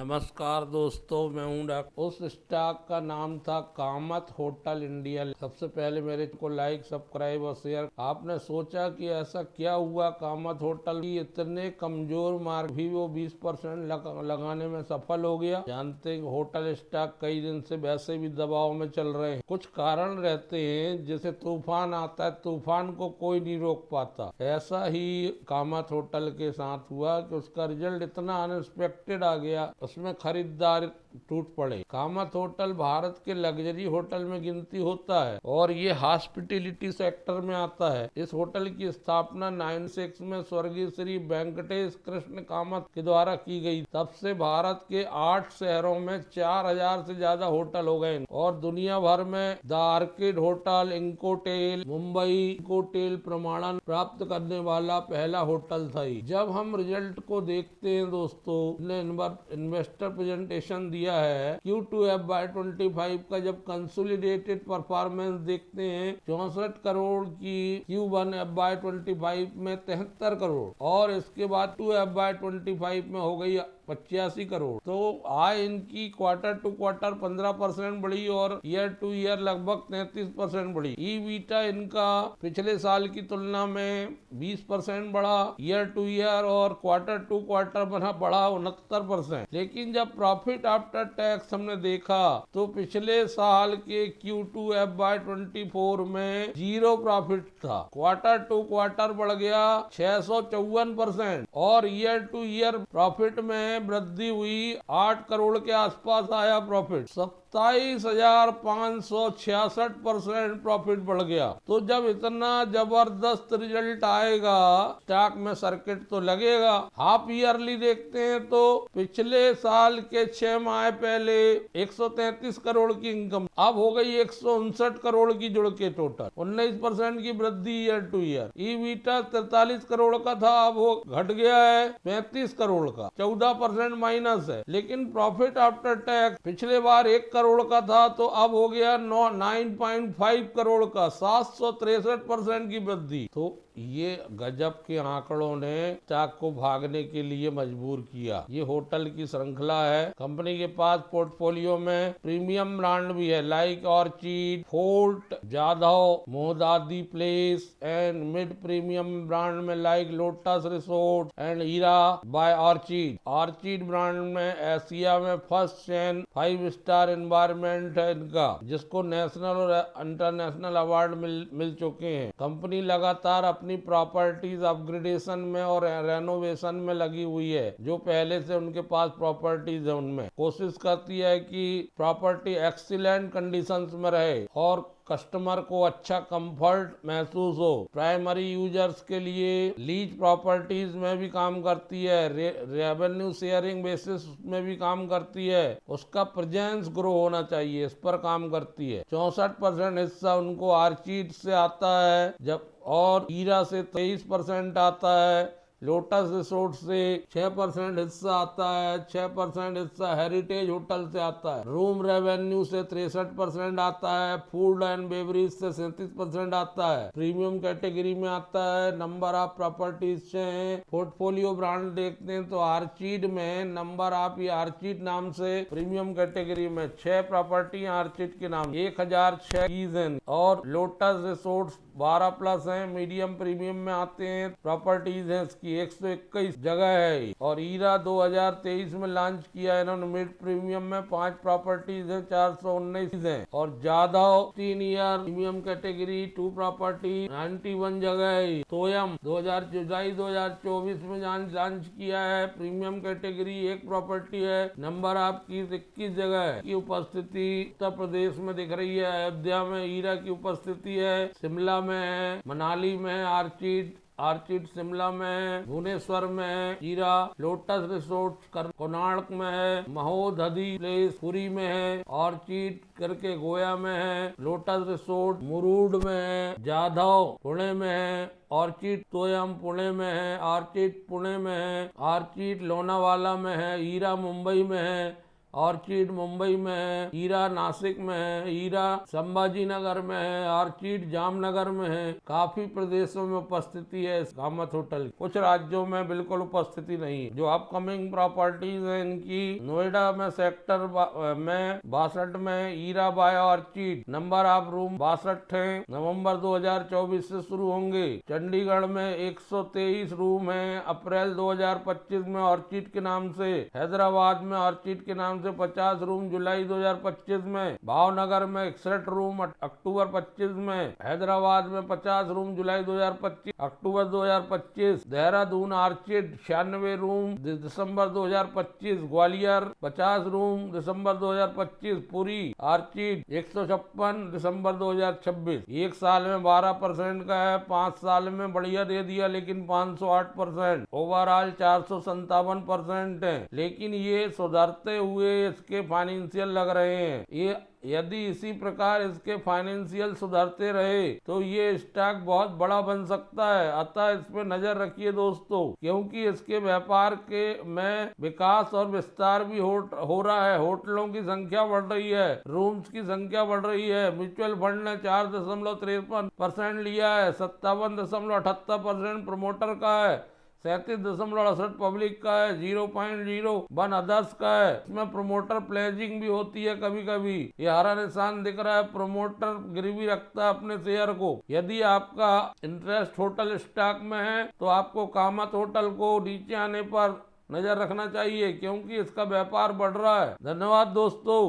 नमस्कार दोस्तों, मैं हूं डॉक्टर। उस स्टॉक का नाम था कामत होटल इंडिया। सबसे पहले मेरे को लाइक, सब्सक्राइब और शेयर। आपने सोचा कि ऐसा क्या हुआ कामत होटल की इतने कमजोर मार्क भी वो 20% लगाने में सफल हो गया। जानते हैं होटल स्टॉक कई दिन से वैसे भी दबाव में चल रहे हैं। कुछ कारण रहते हैं, जैसे तूफान आता है, तूफान को कोई नहीं रोक पाता। ऐसा ही कामत होटल के साथ हुआ कि उसका रिजल्ट इतना अनएक्सपेक्टेड आ गया, उसमें खरीदार टूट पड़े। कामत होटल भारत के लग्जरी होटल में गिनती होता है और ये हॉस्पिटैलिटी सेक्टर में आता है। इस होटल की स्थापना 96 में स्वर्गीय श्री वेंकटेश कृष्ण कामत के द्वारा की गई। तब से भारत के 8 शहरों में 4000 से ज्यादा होटल हो गए और दुनिया भर में द आर्किड होटल, इंकोटेल, मुंबई इंकोटेल प्रमाणन प्राप्त करने वाला पहला होटल था। जब हम रिजल्ट को देखते हैं दोस्तों, इन्वेस्टर प्रेजेंटेशन दिया है Q2 FY25 का, जब कंसोलिडेटेड परफॉर्मेंस देखते हैं 64 करोड़ की, Q1 FY25 में 73 करोड़ और इसके बाद 2 FY25 में हो गई 85 करोड़। तो आय इनकी क्वार्टर टू क्वार्टर 15% बढ़ी और ईयर टू ईयर लगभग 33% बढ़ी। ईबीटा इनका पिछले साल की तुलना में 20% बढ़ा ईयर टू ईयर और क्वार्टर टू क्वार्टर बढ़ा 69%। लेकिन जब प्रॉफिट आफ्टर टैक्स हमने देखा तो पिछले साल के Q2 FY24 में 0 प्रॉफिट था। क्वार्टर टू क्वार्टर बढ़ गया 654% और ईयर टू ईयर प्रॉफिट में वृद्धि हुई, 8 करोड़ के आसपास आया प्रॉफिट। 27,566% प्रॉफिट बढ़ गया। तो जब इतना जबरदस्त रिजल्ट आएगा, स्टॉक में सर्किट तो लगेगा। हाफ ईयरली देखते हैं तो पिछले साल के 6 माह पहले 133 करोड़ की इनकम अब हो गई 159 करोड़ की, जुड़ के टोटल 19% की वृद्धि ईयर टू ईयर। ईबीटा 43 करोड़ का था, अब वो घट गया है 35 करोड़ का, 14% माइनस है। लेकिन प्रॉफिट आफ्टर टैक्स पिछले बार 1 करोड़ का था तो अब हो गया 9.5 करोड़ का, 763% की वृद्धि। तो ये गजब के आंकड़ों ने स्टॉक को भागने के लिए मजबूर किया। ये होटल की श्रृंखला है। कंपनी के पास पोर्टफोलियो में प्रीमियम ब्रांड भी है, like Orchid, Fort, Jadhav, Mahodadhi place and mid premium brand में like Lotus resort and Hira by Orchid. Orchid brand में एशिया में फर्स्ट चेन 5 स्टार एनवायरमेंट है इनका, जिसको नेशनल और इंटरनेशनल अवार्ड मिल चुके हैं। कंपनी लगातार अपनी प्रॉपर्टीज अपग्रेडेशन में और रेनोवेशन में लगी हुई है। जो पहले से उनके पास प्रॉपर्टीज है उनमें कोशिश करती है कि प्रॉपर्टी एक्सीलेंट कंडीशंस में रहे और कस्टमर को अच्छा कंफर्ट महसूस हो। प्राइमरी यूजर्स के लिए लीज प्रॉपर्टीज में भी काम करती है, रेवेन्यू शेयरिंग बेसिस में भी काम करती है। उसका प्रेजेंस ग्रो होना चाहिए, इस पर काम करती है। 64% हिस्सा उनको आर्चिड से आता है, जब और हीरा से 23% आता है। लोटस रिसोर्ट से 6% हिस्सा आता है, 6% हिस्सा हेरिटेज होटल से आता है। रूम रेवेन्यू से 63% आता है, फूड एंड बेवरेज से 37% आता है। प्रीमियम कैटेगरी में आता है। नंबर ऑफ प्रॉपर्टीज से पोर्टफोलियो ब्रांड देखते हैं तो आर्चिड में नंबर ऑफ, ये आर्चिड नाम से प्रीमियम कैटेगरी में 6 प्रॉपर्टी आर्चिड के नाम, 1006 कीज हैं और लोटस रिसोर्ट 12+ हैं। मीडियम प्रीमियम में आते हैं प्रॉपर्टीज हैं इसकी 121 जगह है। और हीरा 2023 में लॉन्च किया है इन्होंने, मिड प्रीमियम में 5 प्रॉपर्टीज हैं, 419 हैं। और Jadhav 3 year premium category 2 property 91 जगह है। तोयम 2024 में लॉन्च किया है, प्रीमियम कैटेगरी 1 प्रॉपर्टी है, नंबर आपकी 21 जगह है। की उपस्थिति उत्तर प्रदेश में दिख रही है, अयोध्या में हीरा की उपस्थिति है, शिमला में है, मनाली में है आर्चिड शिमला में है, भुवनेश्वर में है हीरा, लोटस रिसोर्ट कोणार्क में है, महोदधी प्लेस पुरी में है, ऑर्चिड करके गोया में है, लोटस रिसोर्ट मुरूड में है, जाधव पुणे में है, ऑर्चिड तोयम पुणे में है, ऑर्चिड पुणे में है, ऑर्चिड लोनावाला में है, हीरा मुंबई में है, ऑर्चिड मुंबई में है, हीरा नासिक में है, हीरा संभाजी नगर में है, ऑर्चिड जामनगर में है। काफी प्रदेशों में उपस्थिति है इस कामत होटल की। कुछ राज्यों में बिल्कुल उपस्थिति नहीं है। जो अपकमिंग प्रॉपर्टीज है इनकी, नोएडा में सेक्टर में 62 में Hira by Orchid, number of room 62 है, नवंबर 2024 से शुरू होंगे। चंडीगढ़ में 123 रूम है, अप्रैल 2025 में ऑर्चिड के नाम से। हैदराबाद में ऑर्चिड के नाम से 50 रूम जुलाई 2025 में। भावनगर में 61 रूम अक्टूबर 25 में। हैदराबाद में 50 रूम जुलाई 2025 अक्टूबर 2025। देहरादून ऑर्चिड 96 रूम दिसंबर 2025। ग्वालियर 50 रूम दिसंबर 2025। पुरी ऑर्चिड 156 दिसंबर 2026। एक साल में 12% का है, 5 साल में बढ़िया दे दिया लेकिन 508%। ओवरऑल 457% है, लेकिन ये सुधरते हुए इसके फाइनेंशियल लग रहे हैं। ये यदि इसी प्रकार इसके फाइनेंशियल सुधरते रहे तो ये स्टॉक बहुत बड़ा बन सकता है। अतः इस पे नजर रखिए दोस्तों, क्योंकि इसके व्यापार के में विकास और विस्तार भी हो रहा है। होटलों की संख्या बढ़ रही है, रूम्स की संख्या बढ़ रही है। म्यूचुअल फंड ने 4.53% लिया है, 57.78% प्रमोटर का है, 37.68 पब्लिक का है, 0.01 अदर्स का है। इसमें प्रमोटर प्लेजिंग भी होती है कभी कभी। ये हरा निशान दिख रहा है, प्रमोटर गिरवी रखता है अपने शेयर को। यदि आपका इंटरेस्ट होटल स्टॉक में है तो आपको कामत होटल को नीचे आने पर नजर रखना चाहिए, क्योंकि इसका व्यापार बढ़ रहा है। धन्यवाद दोस्तों।